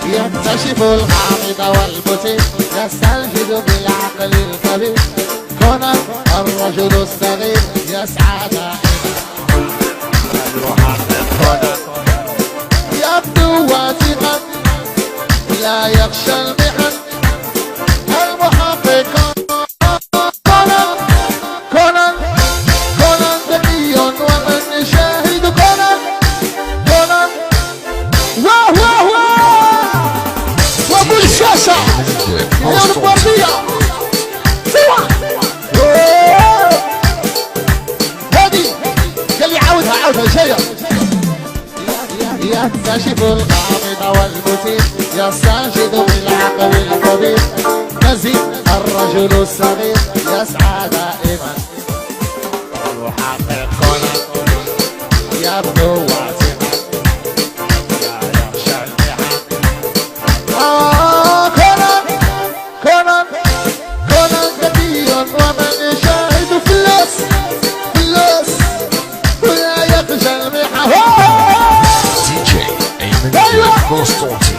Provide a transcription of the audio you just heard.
يكتشف الغامض والبسيط، يستلفت بالعقل الكبير. كونان الرجل الصغير يسعى دائما. المحقق كونان يبدو واثقا لا يخشى المحن. المحقق كونان كونان كونان ذكي ومن يشاهد كونان. كونان واه واه واه وابو الشاشة مليون بردية سوا. هادي قال لي عاودها شيء. يكتشف الغامض والمثير، يستنشد بالعقل الكبير. نزيد الرجل الصغير يسعى دائما. المحقق كونان يبدو واثقا لا يخشى المحن. كونان كونان كونان ذكي ومن يشاهد فلوس فلوس ولا يخشى المحن. DJ Eamon Constantine.